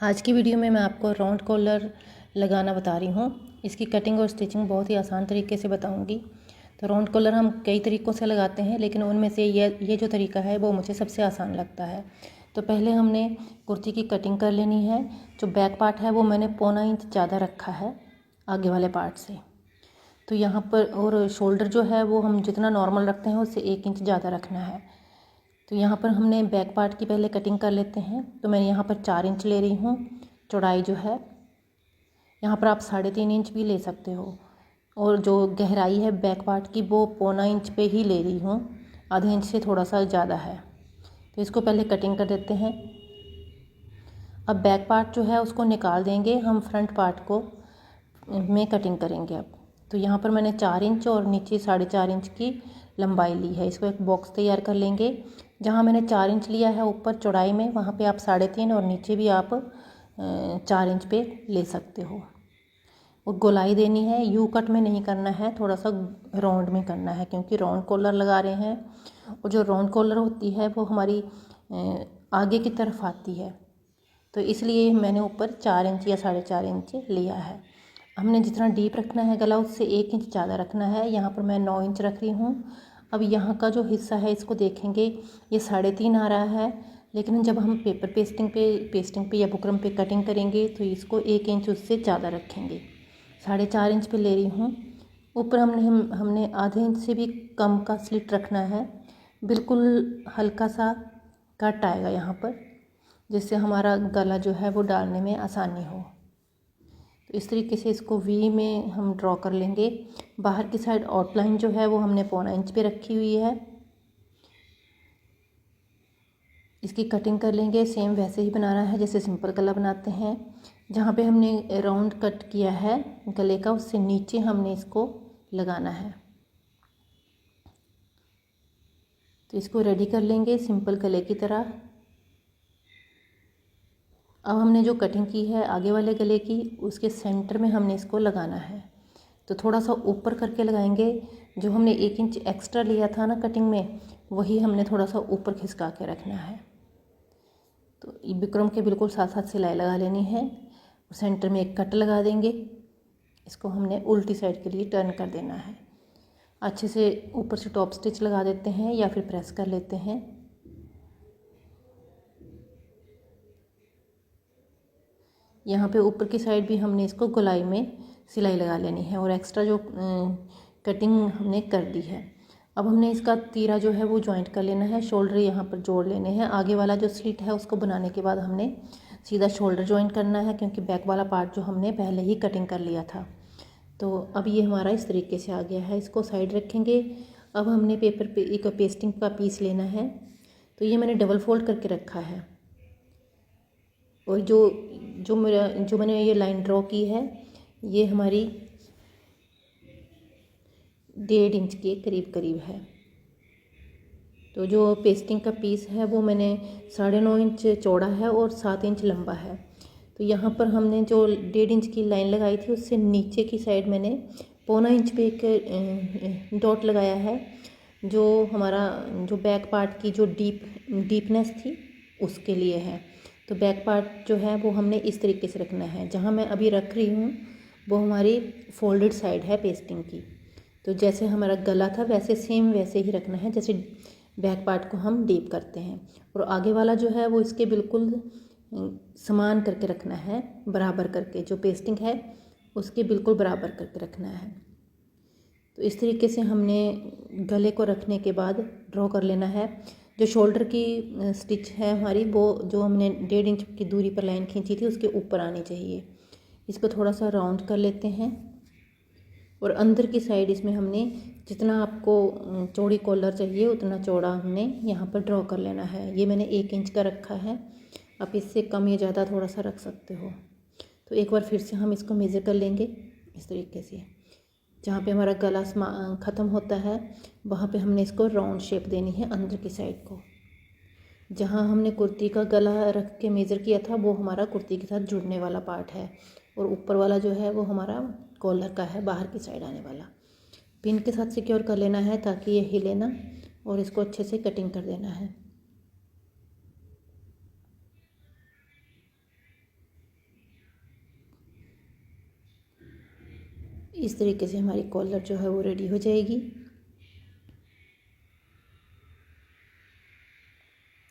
आज की वीडियो में मैं आपको राउंड कॉलर लगाना बता रही हूँ। इसकी कटिंग और स्टिचिंग बहुत ही आसान तरीके से बताऊँगी। तो राउंड कॉलर हम कई तरीक़ों से लगाते हैं, लेकिन उनमें से ये जो तरीका है वो मुझे सबसे आसान लगता है। तो पहले हमने कुर्ती की कटिंग कर लेनी है। जो बैक पार्ट है वो मैंने 1.25 इंच ज़्यादा रखा है आगे वाले पार्ट से। तो यहाँ पर और शोल्डर जो है वो हम जितना नॉर्मल रखते हैं उससे 1 इंच ज़्यादा रखना है। तो यहाँ पर हमने बैक पार्ट की पहले कटिंग कर लेते हैं। तो मैं यहाँ पर 4 इंच ले रही हूँ चौड़ाई जो है। यहाँ पर आप 3.5 इंच भी ले सकते हो। और जो गहराई है बैक पार्ट की वो 1.25 इंच पे ही ले रही हूँ, आधे इंच से थोड़ा सा ज़्यादा है। तो इसको पहले कटिंग कर देते हैं। अब बैक पार्ट जो है उसको निकाल देंगे, हम फ्रंट पार्ट को में कटिंग करेंगे अब। तो यहाँ पर मैंने 4 इंच और नीचे 4.5 इंच की लंबाई ली है। इसको एक बॉक्स तैयार कर लेंगे। जहाँ मैंने 4 इंच लिया है ऊपर चौड़ाई में, वहाँ पे आप 3.5 और नीचे भी आप 4 इंच पे ले सकते हो। और गोलाई देनी है, यू कट में नहीं करना है, थोड़ा सा राउंड में करना है, क्योंकि राउंड कॉलर लगा रहे हैं। और जो राउंड कॉलर होती है वो हमारी आगे की तरफ आती है, तो इसलिए मैंने ऊपर 4 इंच या 4.5 इंच लिया है। हमने जितना डीप रखना है गला उससे 1 इंच ज़्यादा रखना है। यहाँ पर मैं 9 इंच रख रही हूँ। अब यहाँ का जो हिस्सा है इसको देखेंगे, ये 3.5 आ रहा है, लेकिन जब हम पेपर पेस्टिंग पे या बुकरम पे कटिंग करेंगे तो इसको 1 इंच उससे ज़्यादा रखेंगे। 4.5 इंच पे ले रही हूँ। ऊपर हमने आधे इंच से भी कम का स्लिट रखना है। बिल्कुल हल्का सा कट आएगा यहाँ पर, जिससे हमारा गला जो है वो डालने में आसानी हो। तो इस तरीके से इसको वी में हम ड्रॉ कर लेंगे। बाहर की साइड आउटलाइन जो है वो हमने 1.25 इंच पे रखी हुई है। इसकी कटिंग कर लेंगे, सेम वैसे ही बनाना है जैसे सिंपल गला बनाते हैं। जहाँ पे हमने राउंड कट किया है गले का, उससे नीचे हमने इसको लगाना है। तो इसको रेडी कर लेंगे सिंपल गले की तरह। अब हमने जो कटिंग की है आगे वाले गले की, उसके सेंटर में हमने इसको लगाना है। तो थोड़ा सा ऊपर करके लगाएंगे। जो हमने 1 इंच एक्स्ट्रा लिया था ना कटिंग में, वही हमने थोड़ा सा ऊपर खिसका के रखना है। तो बुकरम के बिल्कुल साथ साथ सिलाई लगा लेनी है। सेंटर में एक कट लगा देंगे। इसको हमने उल्टी साइड के लिए टर्न कर देना है। अच्छे से ऊपर से टॉप स्टिच लगा देते हैं या फिर प्रेस कर लेते हैं। यहाँ पे ऊपर की साइड भी हमने इसको गोलाई में सिलाई लगा लेनी है और एक्स्ट्रा जो कटिंग हमने कर दी है। अब हमने इसका तीरा जो है वो जॉइंट कर लेना है। शोल्डर यहाँ पर जोड़ लेने हैं। आगे वाला जो स्लिट है उसको बनाने के बाद हमने सीधा शोल्डर जॉइंट करना है, क्योंकि बैक वाला पार्ट जो हमने पहले ही कटिंग कर लिया था। तो अब ये हमारा इस तरीके से आ गया है। इसको साइड रखेंगे। अब हमने पेपर पे एक पेस्टिंग का पीस लेना है। तो ये मैंने डबल फोल्ड करके रखा है। और जो मैंने ये लाइन ड्रॉ की है, ये हमारी 1.5 इंच के करीब करीब है। तो जो पेस्टिंग का पीस है वो मैंने 9.5 इंच चौड़ा है और 7 इंच लंबा है। तो यहाँ पर हमने जो 1.5 इंच की लाइन लगाई थी उससे नीचे की साइड मैंने 1.25 इंच पे एक डॉट लगाया है, जो हमारा जो बैक पार्ट की जो डीपनेस थी उसके लिए है। तो बैक पार्ट जो है वो हमने इस तरीके से रखना है। जहाँ मैं अभी रख रही हूँ वो हमारी फोल्डेड साइड है पेस्टिंग की। तो जैसे हमारा गला था वैसे सेम वैसे ही रखना है जैसे बैक पार्ट को हम डीप करते हैं। और आगे वाला जो है वो इसके बिल्कुल समान करके रखना है, बराबर करके। जो पेस्टिंग है उसके बिल्कुल बराबर करके रखना है। तो इस तरीके से हमने गले को रखने के बाद ड्रॉ कर लेना है। जो शोल्डर की स्टिच है हमारी, वो जो हमने 1.5 इंच की दूरी पर लाइन खींची थी उसके ऊपर आनी चाहिए। इसको थोड़ा सा राउंड कर लेते हैं। और अंदर की साइड इसमें हमने जितना आपको चौड़ी कॉलर चाहिए उतना चौड़ा हमने यहाँ पर ड्रॉ कर लेना है। ये मैंने 1 इंच का रखा है, आप इससे कम या ज़्यादा थोड़ा सा रख सकते हो। तो एक बार फिर से हम इसको मेज़र कर लेंगे इस तरीके से। जहाँ पे हमारा गला ख़त्म होता है वहाँ पे हमने इसको राउंड शेप देनी है अंदर की साइड को। जहाँ हमने कुर्ती का गला रख के मेज़र किया था वो हमारा कुर्ती के साथ जुड़ने वाला पार्ट है, और ऊपर वाला जो है वो हमारा कॉलर का है, बाहर की साइड आने वाला। पिन के साथ सिक्योर कर लेना है ताकि ये हिले ना, और इसको अच्छे से कटिंग कर देना है। इस तरीके से हमारी कॉलर जो है वो रेडी हो जाएगी।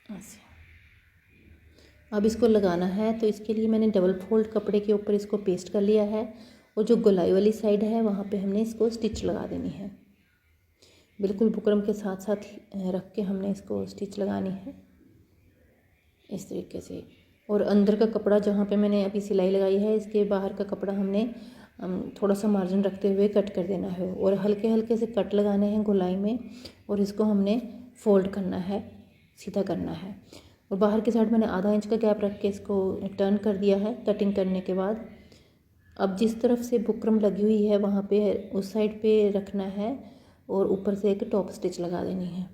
ऐसे अब इसको लगाना है, तो इसके लिए मैंने डबल फोल्ड कपड़े के ऊपर इसको पेस्ट कर लिया है और जो गोलाई वाली साइड है वहाँ पे हमने इसको स्टिच लगा देनी है। बिल्कुल बुकरम के साथ साथ रख के हमने इसको स्टिच लगानी है इस तरीके से। और अंदर का कपड़ा जहाँ पे मैंने अभी सिलाई लगाई है, इसके बाहर का कपड़ा हमने थोड़ा सा मार्जिन रखते हुए कट कर देना है और हल्के हल्के से कट लगाने हैं गोलाई में और इसको हमने फोल्ड करना है, सीधा करना है। और बाहर की साइड मैंने आधा इंच का गैप रख के इसको टर्न कर दिया है कटिंग करने के बाद। अब जिस तरफ से बुकरम लगी हुई है वहाँ पे उस साइड पे रखना है और ऊपर से एक टॉप स्टिच लगा देनी है।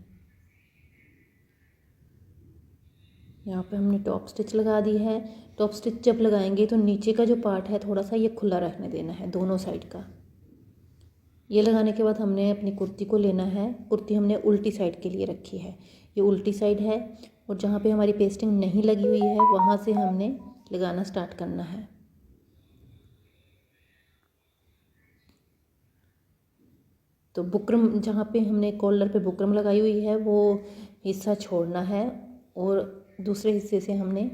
यहाँ पे हमने टॉप स्टिच लगा दी है। टॉप स्टिच जब लगाएंगे तो नीचे का जो पार्ट है थोड़ा सा ये खुला रखने देना है दोनों साइड का। ये लगाने के बाद हमने अपनी कुर्ती को लेना है। कुर्ती हमने उल्टी साइड के लिए रखी है, ये उल्टी साइड है और जहाँ पे हमारी पेस्टिंग नहीं लगी हुई है वहाँ से हमने लगाना स्टार्ट करना है। तो बुकरम जहाँ पे हमने कॉलर पे बुकरम लगाई हुई है वो हिस्सा छोड़ना है और दूसरे हिस्से से हमने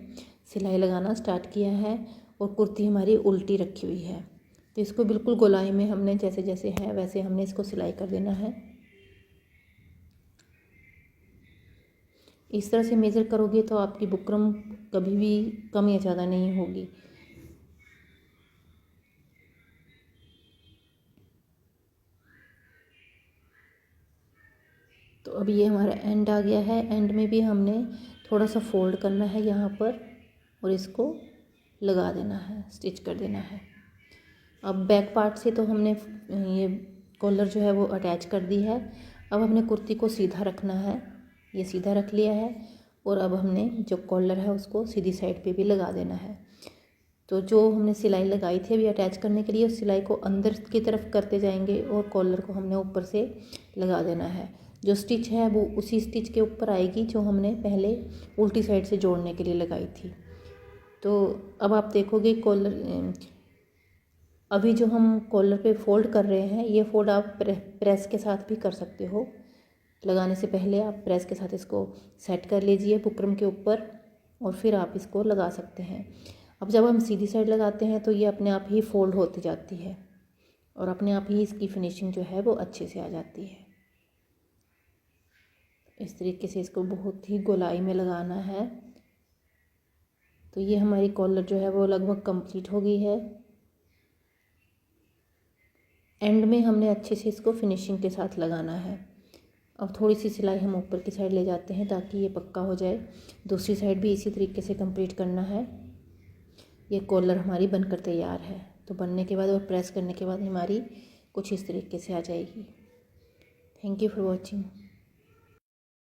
सिलाई लगाना स्टार्ट किया है और कुर्ती हमारी उल्टी रखी हुई है। तो इसको बिल्कुल गोलाई में हमने जैसे जैसे है वैसे हमने इसको सिलाई कर देना है। इस तरह से मेज़र करोगे तो आपकी बुकरम कभी भी कम या ज़्यादा नहीं होगी। तो अब ये हमारा एंड आ गया है। एंड में भी हमने थोड़ा सा फोल्ड करना है यहाँ पर और इसको लगा देना है, स्टिच कर देना है। अब बैक पार्ट से तो हमने ये कॉलर जो है वो अटैच कर दी है। अब हमने कुर्ती को सीधा रखना है, ये सीधा रख लिया है और अब हमने जो कॉलर है उसको सीधी साइड पे भी लगा देना है। तो जो हमने सिलाई लगाई थी अभी अटैच करने के लिए, उस सिलाई को अंदर की तरफ करते जाएंगे और कॉलर को हमने ऊपर से लगा देना है। जो स्टिच है वो उसी स्टिच के ऊपर आएगी जो हमने पहले उल्टी साइड से जोड़ने के लिए लगाई थी। तो अब आप देखोगे कॉलर अभी जो हम कॉलर पे फोल्ड कर रहे हैं, ये फोल्ड आप प्रेस के साथ भी कर सकते हो। लगाने से पहले आप प्रेस के साथ इसको सेट कर लीजिए बुकरम के ऊपर और फिर आप इसको लगा सकते हैं। अब जब हम सीधी साइड लगाते हैं तो ये अपने आप ही फोल्ड होती जाती है और अपने आप ही इसकी फिनिशिंग जो है वो अच्छे से आ जाती है। इस तरीके से इसको बहुत ही गोलाई में लगाना है। तो ये हमारी कॉलर जो है वो लगभग कंप्लीट हो गई है। एंड में हमने अच्छे से इसको फिनिशिंग के साथ लगाना है। अब थोड़ी सी सिलाई हम ऊपर की साइड ले जाते हैं ताकि ये पक्का हो जाए। दूसरी साइड भी इसी तरीके से कंप्लीट करना है। ये कॉलर हमारी बनकर तैयार है। तो बनने के बाद और प्रेस करने के बाद हमारी कुछ इस तरीके से आ जाएगी। Thank you for watching.